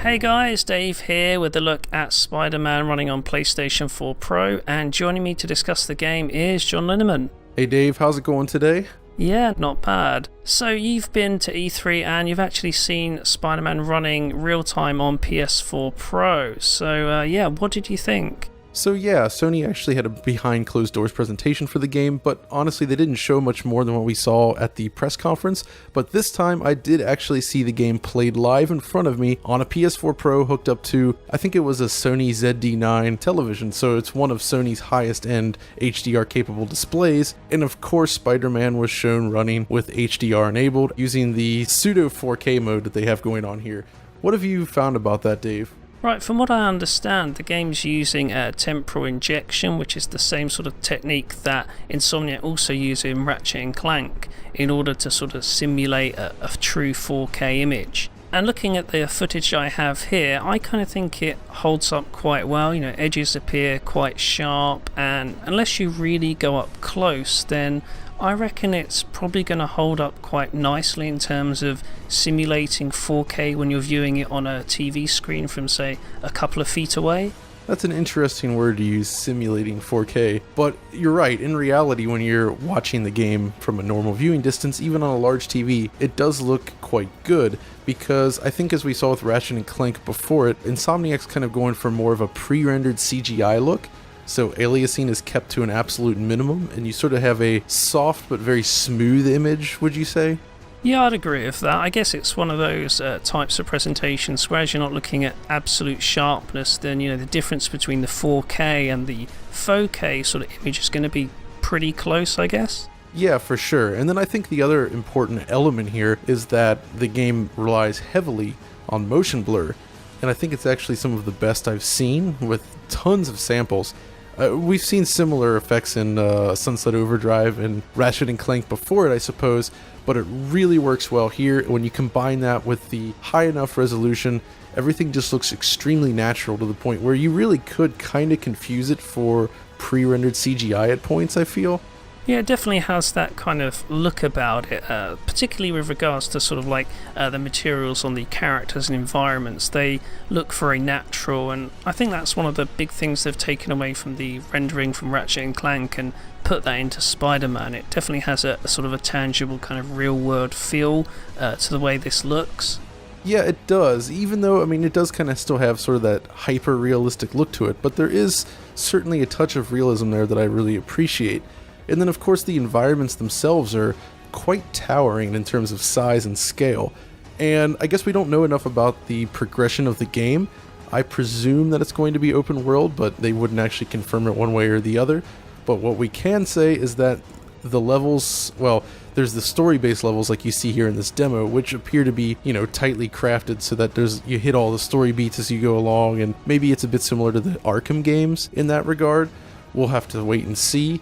Hey guys, Dave here with a look at Spider-Man running on PlayStation 4 Pro, and joining me to discuss the game is John Linneman. Hey Dave, how's it going today? Yeah, not bad. So you've been to E3 and you've actually seen Spider-Man running real-time on PS4 Pro. So what did you think? So yeah, Sony actually had a behind closed doors presentation for the game, but honestly they didn't show much more than what we saw at the press conference. But this time I did actually see the game played live in front of me on a PS4 Pro hooked up to, I think it was a Sony ZD9 television, so it's one of Sony's highest end HDR capable displays. And of course Spider-Man was shown running with HDR enabled using the pseudo 4K mode that they have going on here. What have you found about that, Dave? Right, from what I understand, the game's using temporal injection, which is the same sort of technique that Insomniac also use in Ratchet & Clank in order to sort of simulate a true 4K image. And looking at the footage I have here, I kind of think it holds up quite well. You know, edges appear quite sharp, and unless you really go up close, then I reckon it's probably going to hold up quite nicely in terms of simulating 4K when you're viewing it on a TV screen from, say, a couple of feet away. That's an interesting word to use, simulating 4K. But you're right, in reality, when you're watching the game from a normal viewing distance, even on a large TV, it does look quite good, because I think as we saw with Ratchet & Clank before it, Insomniac's kind of going for more of a pre-rendered CGI look. So aliasing is kept to an absolute minimum, and you sort of have a soft but very smooth image, would you say? Yeah, I'd agree with that. I guess it's one of those types of presentations where as you're not looking at absolute sharpness, then the difference between the 4K and the 4K sort of image is going to be pretty close, I guess. Yeah, for sure. And then I think the other important element here is that the game relies heavily on motion blur, and I think it's actually some of the best I've seen, with tons of samples. We've seen similar effects in Sunset Overdrive and Ratchet & Clank before it, I suppose, but it really works well here. When you combine that with the high enough resolution, everything just looks extremely natural to the point where you really could kind of confuse it for pre-rendered CGI at points, I feel. Yeah, it definitely has that kind of look about it, particularly with regards to sort of like the materials on the characters and environments. They look very natural, and I think that's one of the big things they've taken away from the rendering from Ratchet & Clank and put that into Spider-Man. It definitely has a sort of a tangible kind of real-world feel to the way this looks. Yeah, it does, even though, it does kind of still have sort of that hyper-realistic look to it, but there is certainly a touch of realism there that I really appreciate. And then of course the environments themselves are quite towering in terms of size and scale. And I guess we don't know enough about the progression of the game. I presume that it's going to be open world, but they wouldn't actually confirm it one way or the other. But what we can say is that the levels, well, there's the story-based levels like you see here in this demo, which appear to be, tightly crafted so that you hit all the story beats as you go along, and maybe it's a bit similar to the Arkham games in that regard. We'll have to wait and see.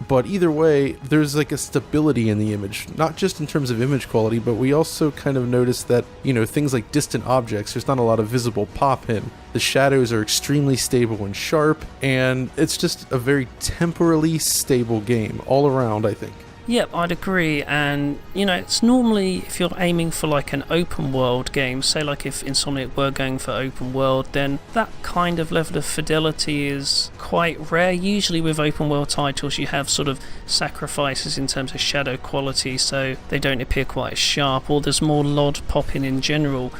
But either way, there's like a stability in the image, not just in terms of image quality, but we also kind of notice that, things like distant objects, there's not a lot of visible pop in. The shadows are extremely stable and sharp, and it's just a very temporally stable game all around, I think. Yep, I'd agree, and it's normally, if you're aiming for like an open world game, say like if Insomniac were going for open world, then that kind of level of fidelity is quite rare. Usually with open world titles you have sort of sacrifices in terms of shadow quality, so they don't appear quite as sharp, or there's more LOD popping in general,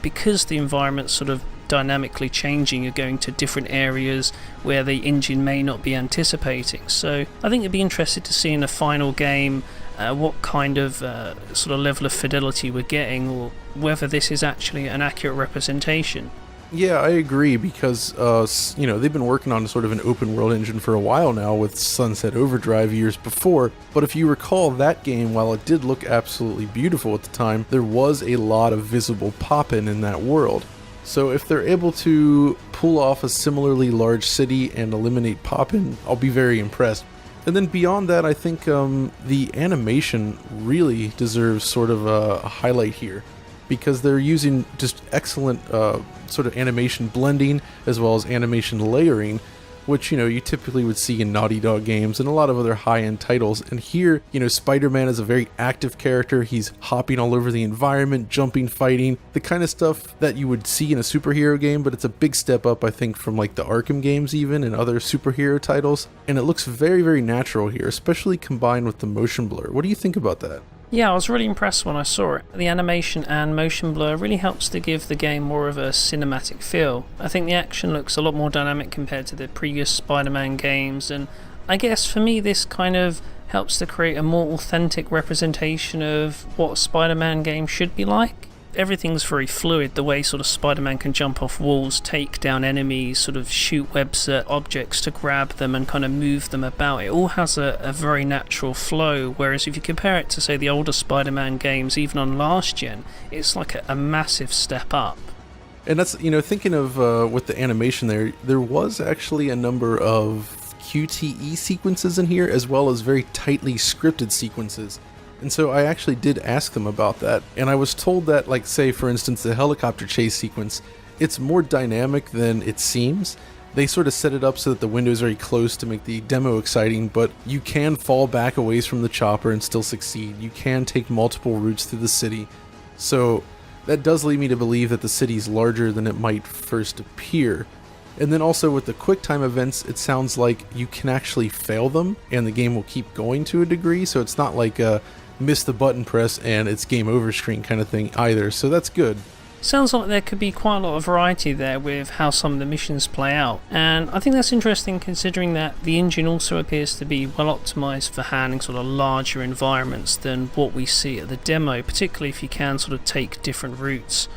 because the environment's sort of dynamically changing. You're going to different areas where the engine may not be anticipating. So I think you'd be interested to see in a final game what kind of sort of level of fidelity we're getting, or whether this is actually an accurate representation. Yeah, I agree, because they've been working on sort of an open world engine for a while now with Sunset Overdrive years before, but if you recall that game, while it did look absolutely beautiful at the time, there was a lot of visible pop-in in that world. So if they're able to pull off a similarly large city and eliminate pop-in, I'll be very impressed. And then beyond that, I think the animation really deserves sort of a highlight here, because they're using just excellent sort of animation blending as well as animation layering, which, you typically would see in Naughty Dog games and a lot of other high-end titles. And here, Spider-Man is a very active character. He's hopping all over the environment, jumping, fighting, the kind of stuff that you would see in a superhero game, but it's a big step up, I think, from like the Arkham games even and other superhero titles. And it looks very, very natural here, especially combined with the motion blur. What do you think about that? Yeah, I was really impressed when I saw it. The animation and motion blur really helps to give the game more of a cinematic feel. I think the action looks a lot more dynamic compared to the previous Spider-Man games, and I guess for me this kind of helps to create a more authentic representation of what a Spider-Man game should be like. Everything's very fluid, the way sort of Spider-Man can jump off walls, take down enemies, sort of shoot webs at objects to grab them and kind of move them about. It all has a very natural flow, whereas if you compare it to, say, the older Spider-Man games, even on last gen, it's like a massive step up. And that's, thinking of with the animation there was actually a number of QTE sequences in here, as well as very tightly scripted sequences. And so I actually did ask them about that, and I was told that, like, say, for instance, the helicopter chase sequence, it's more dynamic than it seems. They sort of set it up so that the window is very close to make the demo exciting, but you can fall back a ways from the chopper and still succeed. You can take multiple routes through the city. So that does lead me to believe that the city's larger than it might first appear. And then also with the QuickTime events, it sounds like you can actually fail them, and the game will keep going to a degree, so it's not like a miss the button press and it's game over screen kind of thing either, so that's good. Sounds like there could be quite a lot of variety there with how some of the missions play out, and I think that's interesting considering that the engine also appears to be well optimised for handling sort of larger environments than what we see at the demo, particularly if you can sort of take different routes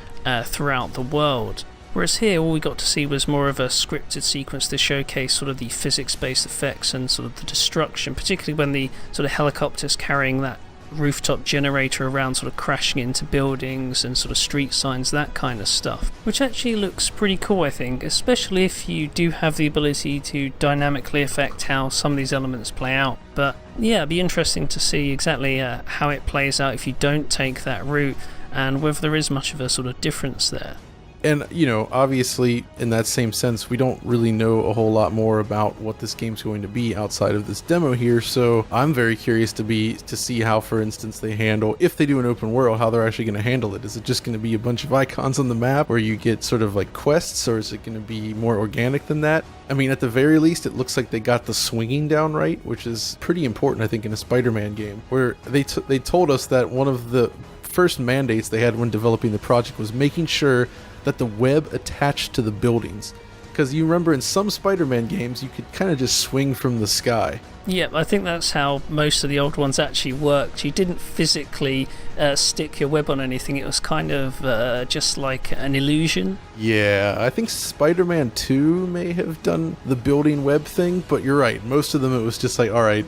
throughout the world. Whereas here all we got to see was more of a scripted sequence to showcase sort of the physics-based effects and sort of the destruction, particularly when the sort of helicopters carrying that rooftop generator around sort of crashing into buildings and sort of street signs, that kind of stuff, which actually looks pretty cool, I think, especially if you do have the ability to dynamically affect how some of these elements play out. But yeah, it'd be interesting to see exactly how it plays out if you don't take that route and whether there is much of a sort of difference there. And, obviously, in that same sense, we don't really know a whole lot more about what this game's going to be outside of this demo here, so I'm very curious to see how, for instance, they handle, if they do an open world, how they're actually going to handle it. Is it just going to be a bunch of icons on the map where you get sort of like quests, or is it going to be more organic than that? I mean, at the very least, it looks like they got the swinging down right, which is pretty important, I think, in a Spider-Man game, where they told us that one of the first mandates they had when developing the project was making sure that the web attached to the buildings. Because you remember in some Spider-Man games, you could kind of just swing from the sky. Yeah, I think that's how most of the old ones actually worked. You didn't physically stick your web on anything. It was kind of just like an illusion. Yeah, I think Spider-Man 2 may have done the building web thing, but you're right. Most of them it was just like, alright,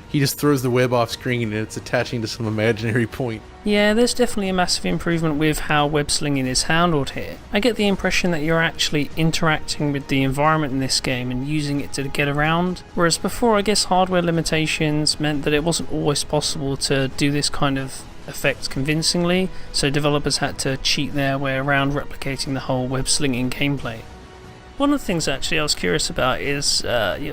he just throws the web off screen and it's attaching to some imaginary point. Yeah, there's definitely a massive improvement with how web slinging is handled here. I get the impression that you're actually interacting with the environment in this game and using it to get around, whereas before I guess hardware limitations meant that it wasn't always possible to do this kind of effect convincingly, so developers had to cheat their way around replicating the whole web slinging gameplay. One of the things actually I was curious about is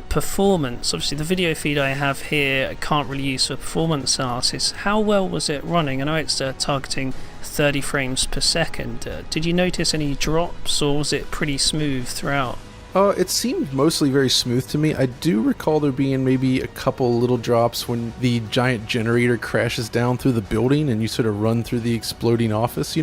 performance. Obviously the video feed I have here I can't really use for performance analysis. How well was it running? I know it's targeting 30 frames per second. Did you notice any drops, or was it pretty smooth throughout? It seemed mostly very smooth to me. I do recall there being maybe a couple little drops when the giant generator crashes down through the building and you sort of run through the exploding office,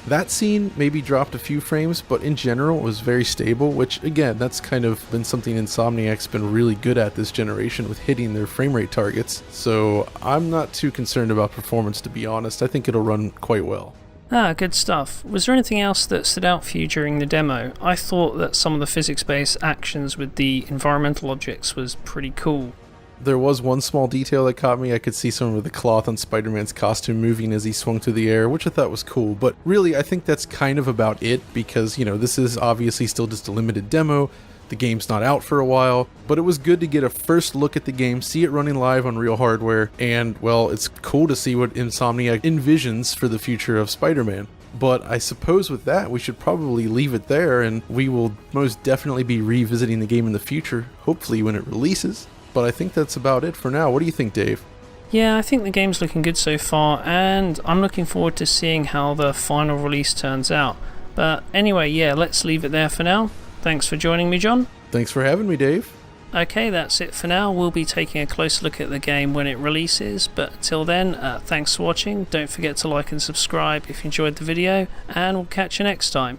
That scene maybe dropped a few frames, but in general it was very stable, which again, that's kind of been something Insomniac's been really good at this generation with hitting their frame rate targets. So I'm not too concerned about performance, to be honest. I think it'll run quite well. Ah, good stuff. Was there anything else that stood out for you during the demo? I thought that some of the physics-based actions with the environmental objects was pretty cool. There was one small detail that caught me. I could see some of the cloth on Spider-Man's costume moving as he swung through the air, which I thought was cool. But really, I think that's kind of about it, because, this is obviously still just a limited demo. The game's not out for a while, but it was good to get a first look at the game, see it running live on real hardware, and, well, it's cool to see what Insomniac envisions for the future of Spider-Man. But I suppose with that, we should probably leave it there, and we will most definitely be revisiting the game in the future, hopefully when it releases. But I think that's about it for now. What do you think, Dave? Yeah, I think the game's looking good so far, and I'm looking forward to seeing how the final release turns out. But anyway, yeah, let's leave it there for now. Thanks for joining me, John. Thanks for having me, Dave. Okay, that's it for now. We'll be taking a close look at the game when it releases, but until then, thanks for watching. Don't forget to like and subscribe if you enjoyed the video, and we'll catch you next time.